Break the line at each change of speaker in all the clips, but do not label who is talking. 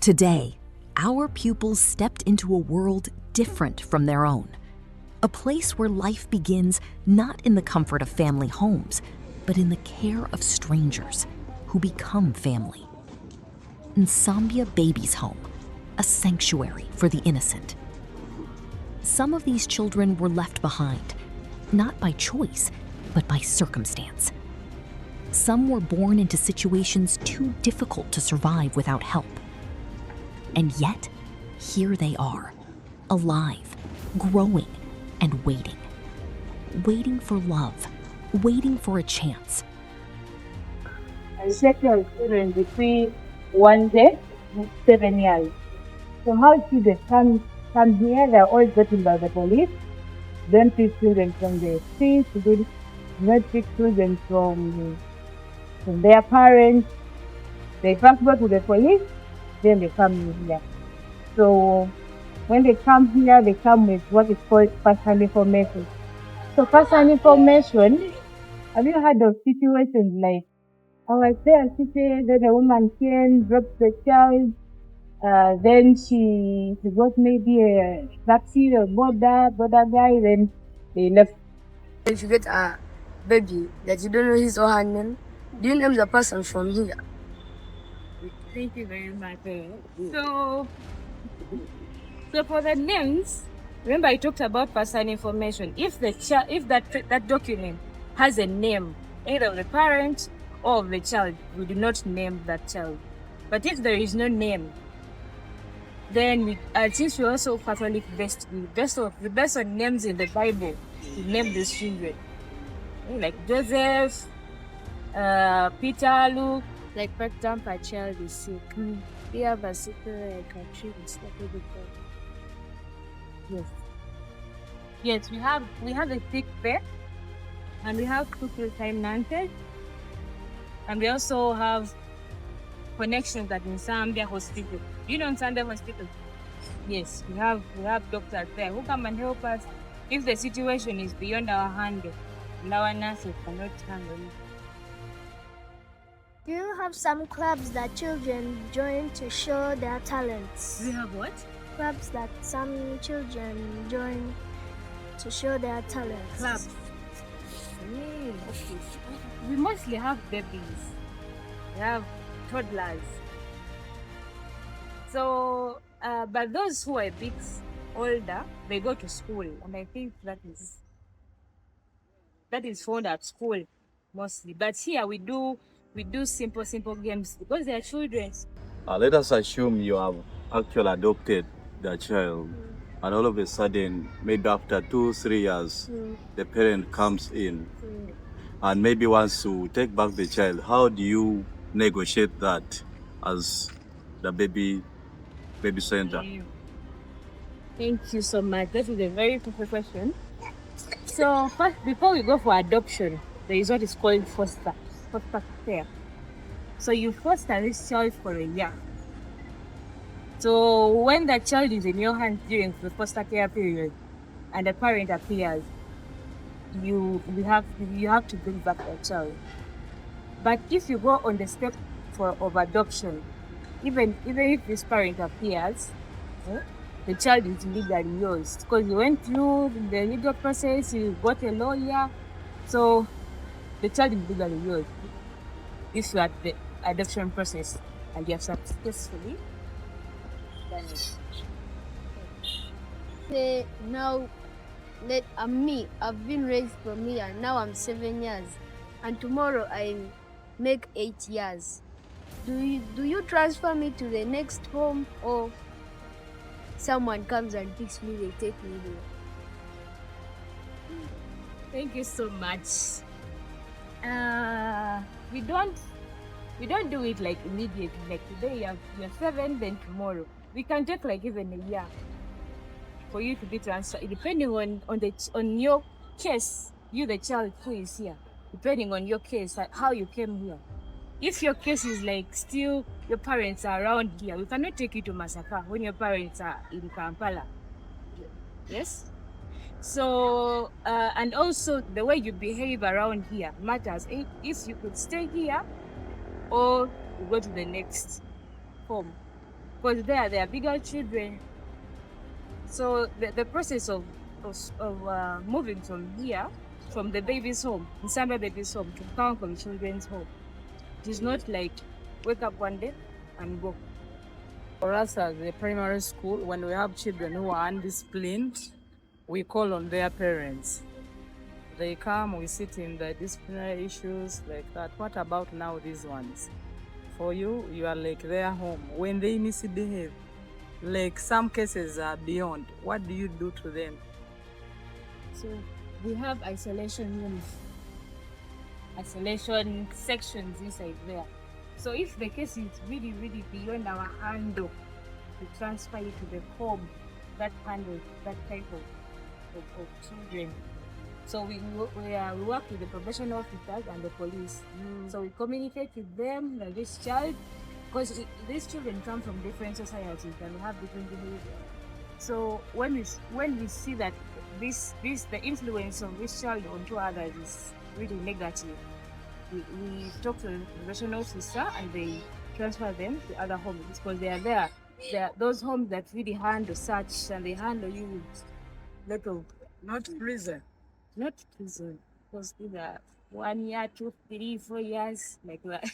Today, our pupils stepped into a world different from their own. A place where life begins not in the comfort of family homes, but in the care of strangers who become family. Nsambya Babies Home, a sanctuary for the innocent. Some of these children were left behind, not by choice, but by circumstance. Some were born into situations too difficult to survive without help. And yet, here they are, alive, growing, and waiting. Waiting for love, waiting for a chance.
I checked your children between 1 day and 7 years. So how children come here, they're always getting by the police. Then pick children from the streets, not pick children from their parents. They first go to the police, then they come here. So when they come here, they come with what is called personal information. So personal information, have you heard of situations like, I was there sitting, then a woman came, dropped the child, then she got maybe a taxi or border guy, then they left.
If you get a baby that you don't know his or her name, do you name the person from here?
Thank you very much. So for the names, remember I talked about personal information. If that document has a name, either of the parent or of the child, we do not name that child. But if there is no name, then since we also Catholic based on names in the Bible, we name these children. Like Joseph, Peter, Luke.
Like, for example, a child is sick. We have a sick like a tree and stuff like that.
Yes, we have a sick pet, and we have full-time nurses, and we also have connections at Nsambya Hospital. You know Nsambya Hospital? Yes, we have doctors there who come and help us if the situation is beyond our handle and our nurses cannot handle it.
Do you have some clubs that children join to show their talents?
We have what?
Clubs that some children join to show their talents.
Clubs. Okay. We mostly have babies. We have toddlers. So, but those who are a bit older, they go to school, and I think that is found at school mostly. But here we do simple games because they are children.
Let us assume you have actually adopted the child, and all of a sudden, maybe after 2-3 years, the parent comes in and maybe wants to take back the child. How do you negotiate that as the baby center?
Thank you so much. That is a very perfect question. So first, before we go for adoption, there is what is called foster care. So you foster this child for a year. So when the child is in your hands during the foster care period and the parent appears, you have to bring back the child. But if you go on the step of adoption, even if this parent appears, the child is legally yours because you went through the legal process, you got a lawyer, so the child is legally yours. If you are the adoption process and you have successfully done it.
Say now, I've been raised from here. Now I'm 7 years, and tomorrow I make 8 years. Do you transfer me to the next home, or someone comes and picks me, they take me there?
Thank you so much. We don't do it like immediately. Like today you're 7, then tomorrow. We can take like even a year for you to be transferred, depending on your case. You, the child who is here, depending on your case, how you came here. If your case is like still your parents are around here, we cannot take you to Masaka when your parents are in Kampala. Yes? So, and also the way you behave around here matters. If you could stay here or you go to the next home. because they are bigger children. So the process of moving from here, from the baby's home, Nsambya Babies home, to Kankam Children's home, it is not like wake up one day and go.
For us as a primary school, when we have children who are undisciplined, we call on their parents. They come, we sit in the disciplinary issues like that. What about now these ones? For you, you are like their home. When they misbehave, like some cases are beyond, what do you do to them?
So we have isolation rooms, isolation sections inside there. So if the case is really, really beyond our handle, we transfer it to the home that handles that type of children. So we work with the professional officers and the police. So we communicate with them that this child, because these children come from different societies and we have different behavior. So when we see that the influence of this child onto others is really negative, we talk to the professional officer and they transfer them to other homes because they are there. They are those homes that really handle such, and they handle you with lot of
Not prison.
not prison, because these are 1 year, 2, 3, 4 years like that.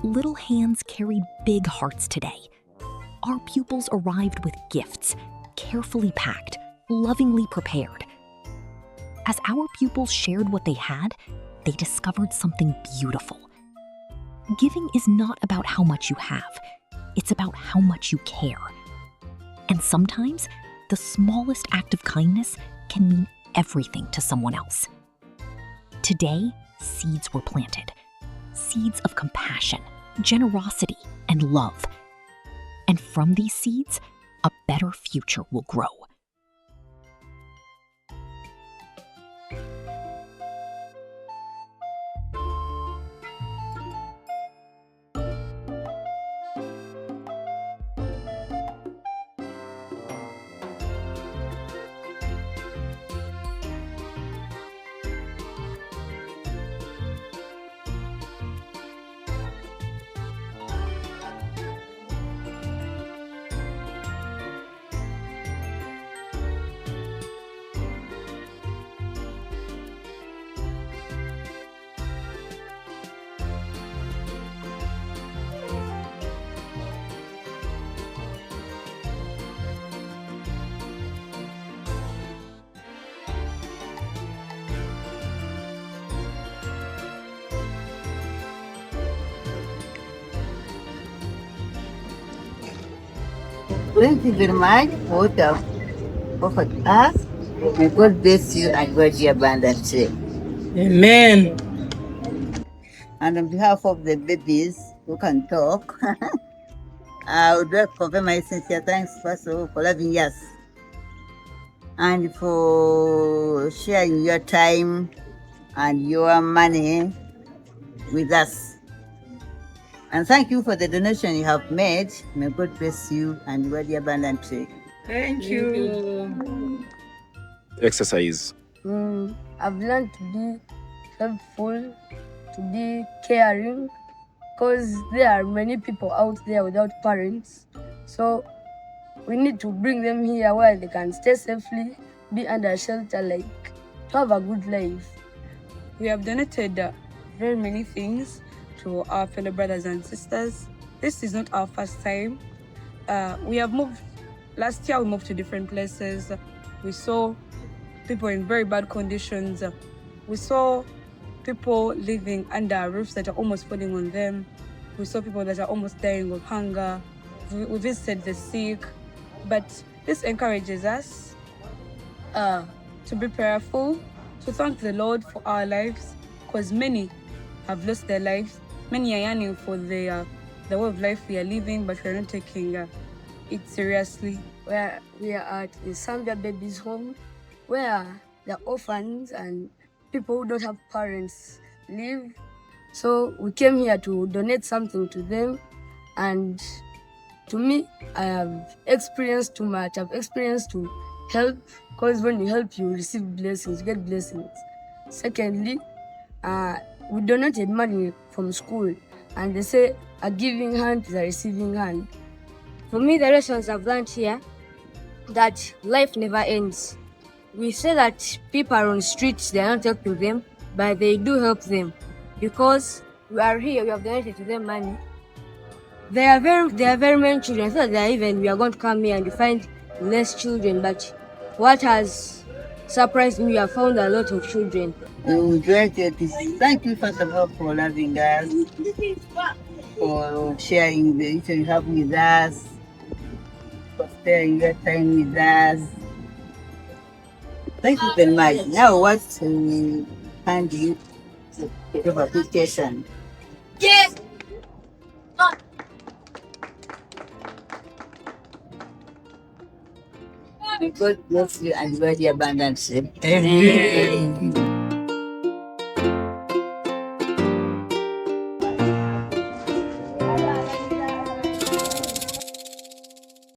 Little hands carried big hearts today. Our pupils arrived with gifts, carefully packed, lovingly prepared. As our pupils shared what they had, they discovered something beautiful. Giving is not about how much you have, it's about how much you care. And sometimes, the smallest act of kindness can mean everything to someone else. Today, seeds were planted. Seeds of compassion, generosity, and love. And from these seeds, a better future will grow.
Thank you very much for what you have offered us. May God bless you and God be abundantly.
Amen.
And on behalf of the babies who can talk, I would like to convey my sincere thanks, first of all, for loving us and for sharing your time and your money with us. And thank you for the donation you have made. May God bless you and God be abundantly.
Thank you.
Exercise.
I've learned to be helpful, to be caring, because there are many people out there without parents. So we need to bring them here where they can stay safely, be under shelter, like to have a good life.
We have donated very many things to our fellow brothers and sisters. This is not our first time. We have moved, last year we moved to different places. We saw people in very bad conditions. We saw people living under roofs that are almost falling on them. We saw people that are almost dying of hunger. We visited the sick. But this encourages us to be prayerful, to thank the Lord for our lives, because many have lost their lives. Many are yearning for the way of life we are living, but we are not taking it seriously.
We are at the Nsambya Babies home, where the orphans and people who don't have parents live. So we came here to donate something to them, and to me, I have experienced too much. I've experienced to help, because when you help, you receive blessings, you get blessings. Secondly, we donated money from school, and they say a giving hand is a receiving hand.
For me, the lessons I've learned here, that life never ends. We say that people are on the streets, they are not helping them, but they do help them, because we are here, we have donated to them money. There are very many children. I thought that even we are going to come here and you find less children, but what has surprised me, I found a lot of children.
Thank you, first of all, for loving us, for sharing the little you have with us, for sparing your time with us. Thank you very much. Now, what to hand you of application?
Yes!
God bless you and God abundance.
Amen.